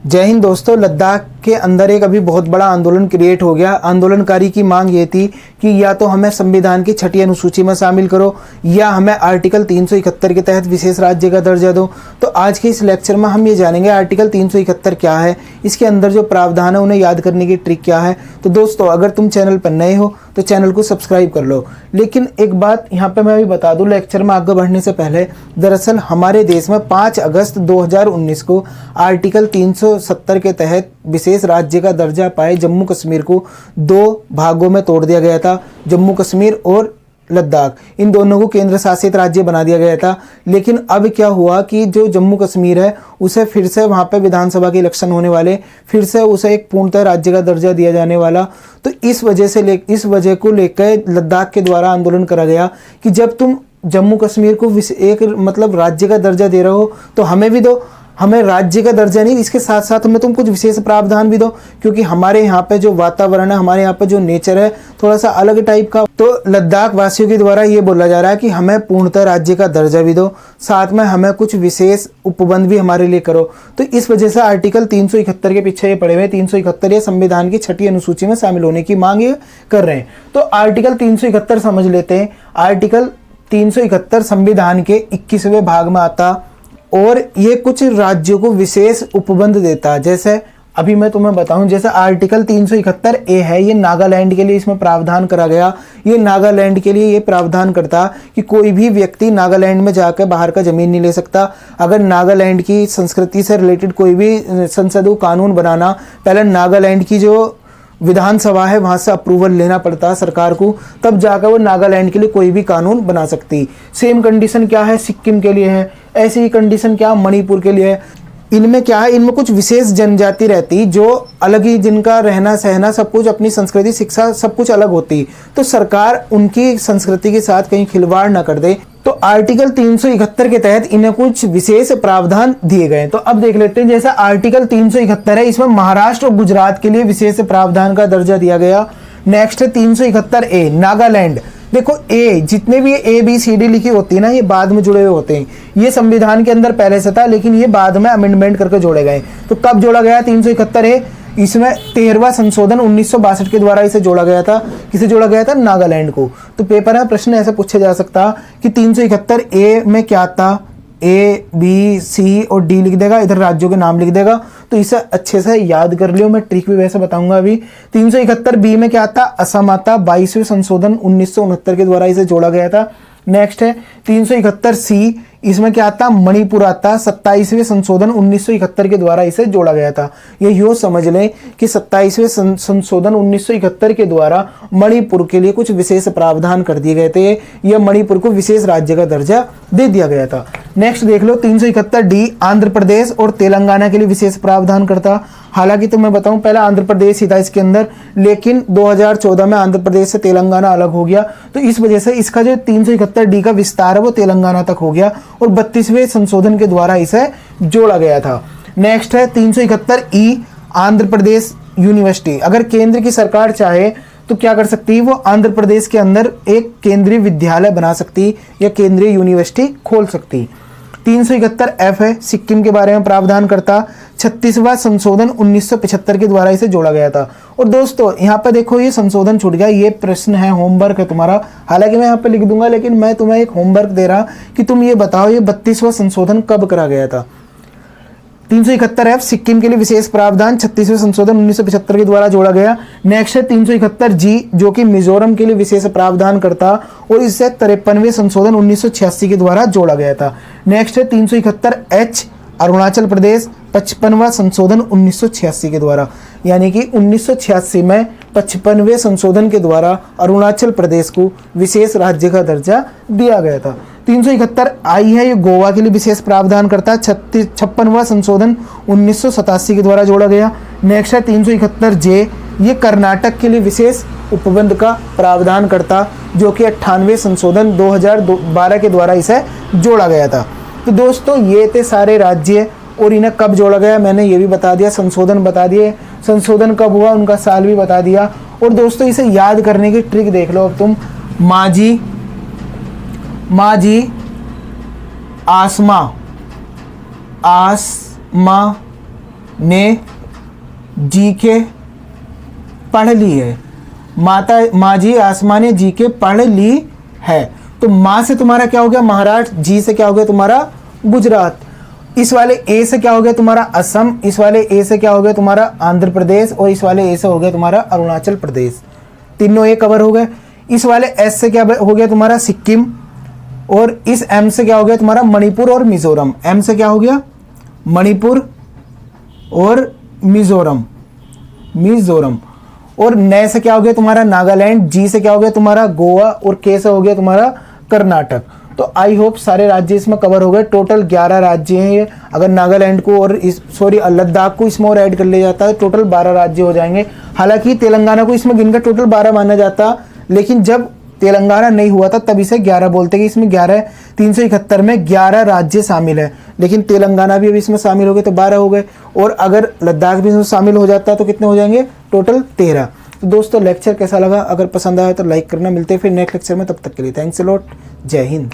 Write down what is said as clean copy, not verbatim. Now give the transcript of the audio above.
जय हिंद दोस्तों। लद्दाख के अंदर एक अभी बहुत बड़ा आंदोलन क्रिएट हो गया। आंदोलनकारी की मांग ये थी कि या तो हमें संविधान की 6ठी अनुसूची में शामिल करो या हमें आर्टिकल 371 के तहत विशेष राज्य का दर्जा दो। तो आज के इस लेक्चर में हम ये जानेंगे आर्टिकल 371 क्या है, इसके अंदर जो प्रावधान है उन्हें याद करने की ट्रिक क्या है। तो दोस्तों, अगर तुम चैनल पर नए हो तो चैनल को सब्सक्राइब कर लो। लेकिन एक बात यहाँ पे मैं भी बता दूं, लेक्चर में आगे बढ़ने से पहले, दरअसल हमारे देश में 5 अगस्त 2019 को आर्टिकल 370 के तहत विशेष राज्य का दर्जा पाए जम्मू कश्मीर को 2 भागों में तोड़ दिया गया था। जम्मू कश्मीर और लद्दाख, इन दोनों को केंद्र शासित राज्य बना दिया गया था। लेकिन अब क्या हुआ कि जो जम्मू कश्मीर है उसे फिर से वहाँ पे विधानसभा के इलेक्शन होने वाले, फिर से उसे एक पूर्णतः राज्य का दर्जा दिया जाने वाला। तो इस वजह को लेकर लद्दाख के द्वारा आंदोलन करा गया कि जब तुम जम्मू कश्मीर को एक राज्य का दर्जा दे रहे हो तो हमें भी दो। हमें राज्य का दर्जा नहीं, इसके साथ साथ हमें तुम कुछ विशेष प्रावधान भी दो, क्योंकि हमारे यहाँ पे जो वातावरण है, हमारे यहाँ पे जो नेचर है, थोड़ा सा अलग टाइप का। तो लद्दाख वासियों के द्वारा ये बोला जा रहा है कि हमें पूर्णतः राज्य का दर्जा भी दो, साथ में हमें कुछ विशेष उपबंध भी हमारे लिए करो। तो इस वजह से आर्टिकल 371 के पीछे ये पड़े हुए। 371 ये संविधान की 6ठी अनुसूची में शामिल होने की मांग ये कर रहे हैं। तो आर्टिकल 371 समझ लेते हैं। आर्टिकल 371 संविधान के 21वें भाग में आता और ये कुछ राज्यों को विशेष उपबंध देता है। जैसे अभी मैं तुम्हें बताऊं, जैसे आर्टिकल 371 ए है, ये नागालैंड के लिए इसमें प्रावधान करा गया। ये नागालैंड के लिए ये प्रावधान करता कि कोई भी व्यक्ति नागालैंड में जाकर बाहर का जमीन नहीं ले सकता। अगर नागालैंड की संस्कृति से रिलेटेड कोई भी संसदीय कानून बनाना, पहले नागालैंड की जो विधानसभा है वहां से अप्रूवल लेना पड़ता है सरकार को, तब जाकर वो नागालैंड के लिए कोई भी कानून बना सकती। सेम कंडीशन क्या है सिक्किम के लिए है, ऐसी ही कंडीशन क्या मणिपुर के लिए है। इनमें क्या है, इनमें कुछ विशेष जनजाति रहती जो अलग ही, जिनका रहना सहना सब कुछ, अपनी संस्कृति शिक्षा सब कुछ अलग होती। तो सरकार उनकी संस्कृति के साथ कहीं खिलवाड़ ना कर दे। तो आर्टिकल 371 के तहत इन्हें कुछ विशेष प्रावधान दिए गए। तो अब देख लेते हैं। जैसा आर्टिकल 371 है, इसमें महाराष्ट्र और गुजरात के लिए विशेष प्रावधान का दर्जा दिया गया। नेक्स्ट है 371 ए, नागालैंड। देखो ए, जितने भी ABCD लिखी होती है ना, ये बाद में जुड़े हुए होते हैं। ये संविधान के अंदर पहले से था, लेकिन ये बाद में अमेंडमेंट करके जोड़े गए। तो कब जोड़ा गया 371 ए? इसमें 13वां संशोधन 1962 के द्वारा इसे जोड़ा गया था। किसे जोड़ा गया था? नागालैंड को। तो पेपर में प्रश्न ऐसा पूछा जा सकता कि 371 ए में क्या था? A, B, C और D लिख देगा, इधर राज्यों के नाम लिख देगा। तो इसे अच्छे से याद कर लियो, मैं ट्रिक भी वैसे बताऊंगा अभी। 371 बी में क्या आता? असम आता। 22वें संशोधन 1969 के द्वारा इसे जोड़ा गया था। नेक्स्ट है 371 सी, इसमें क्या आता? मणिपुर आता। 27वें संशोधन 1971 के द्वारा इसे जोड़ा गया था। ये यूं समझ लें कि 27वें संशोधन 1971 के द्वारा मणिपुर के लिए कुछ विशेष प्रावधान कर दिए गए थे। यह मणिपुर को विशेष राज्य का दर्जा दे दिया गया था। नेक्स्ट देख लो 371 डी, आंध्र प्रदेश और तेलंगाना के लिए विशेष प्रावधान करता। हालांकि तो मैं बताऊं, पहले आंध्र प्रदेश ही था इसके अंदर, लेकिन 2014 में आंध्र प्रदेश से तेलंगाना अलग हो गया। तो इस वजह से इसका जो 371 डी का विस्तार है वो तेलंगाना तक हो गया और 32वें संशोधन के द्वारा इसे जोड़ा गया था। नेक्स्ट है 371 ई, आंध्र प्रदेश यूनिवर्सिटी। अगर केंद्र की सरकार चाहे तो क्या कर सकती है, वो आंध्र प्रदेश के अंदर एक केंद्रीय विद्यालय बना सकती या केंद्रीय यूनिवर्सिटी खोल सकती। 371 एफ है, सिक्किम के बारे में प्रावधान करता। 36वां संशोधन 1975 के द्वारा इसे जोड़ा गया था। और दोस्तों यहाँ पे देखो, ये संशोधन छूट गया। ये प्रश्न है, होमवर्क है तुम्हारा। हालांकि मैं यहाँ पे लिख दूंगा, लेकिन मैं तुम्हें एक होमवर्क दे रहा कि तुम ये बताओ, ये 32वां संशोधन कब करा गया था? 371 एफ, सिक्किम के लिए विशेष प्रावधान 36वें संशोधन 1975 के द्वारा जोड़ा गया। नेक्स्ट है 371 जी, जो कि मिजोरम के लिए विशेष प्रावधान करता और इससे 53वें संशोधन 1986 के द्वारा जोड़ा गया था। नेक्स्ट है 371 एच, अरुणाचल प्रदेश, 55वां संशोधन 1986 के द्वारा, यानी कि 1986 में 55वें संशोधन के द्वारा अरुणाचल प्रदेश को विशेष राज्य का दर्जा दिया गया था। 371 आई है, ये गोवा के लिए विशेष प्रावधान करता है। 56वां संशोधन 1987 के द्वारा जोड़ा गया। नेक्स्ट है 371 जे, ये कर्नाटक के लिए विशेष उपबंध का प्रावधान करता, जो कि 98वें संशोधन 2012 के द्वारा इसे जोड़ा गया था। तो दोस्तों, ये थे सारे राज्य और इन्हें कब जोड़ा गया मैंने ये भी बता दिया, संशोधन बता दिए, संशोधन कब हुआ उनका साल भी बता दिया। और दोस्तों, इसे याद करने की ट्रिक देख लो अब तुम। माझी, आसमा, ने जी के पढ़ ली है। माँ जी आसमां ने जी के पढ़ ली है। तो माँ से तुम्हारा क्या हो गया महाराष्ट्र, जी से क्या हो गया तुम्हारा गुजरात, इस वाले ए से क्या हो गया तुम्हारा असम, इस वाले ए से क्या हो गया तुम्हारा आंध्र प्रदेश, और इस वाले ए से हो गया तुम्हारा अरुणाचल प्रदेश। तीनों ए कवर हो गए। इस वाले एस से क्या हो गया तुम्हारा सिक्किम, और इस एम से क्या हो गया तुम्हारा मणिपुर और मिजोरम। एम से क्या हो गया मणिपुर और मिजोरम, और नए से क्या हो गया तुम्हारा नागालैंड, जी से क्या हो गया तुम्हारा गोवा, और के से हो गया तुम्हारा कर्नाटक। तो आई होप सारे राज्य इसमें कवर हो गए। टोटल 11 राज्य हैं ये। अगर नागालैंड को और लद्दाख को इसमें और ऐड कर लिया जाता है टोटल 12 राज्य हो जाएंगे। हालांकि तेलंगाना को इसमें गिनकर टोटल 12 माना जाता, लेकिन जब तेलंगाना नहीं हुआ था तब इसे 11 बोलते कि इसमें 11 371 में 11 राज्य शामिल है, लेकिन तेलंगाना भी अभी इसमें शामिल हो गए तो 12 हो गए, और अगर लद्दाख भी इसमें शामिल हो जाता तो कितने हो जाएंगे टोटल 13। तो दोस्तों लेक्चर कैसा लगा, अगर पसंद आया तो लाइक करना। मिलते हैं फिर नेक्स्ट लेक्चर में, तब तक के लिए थैंक्स अ लॉट, जय हिंद।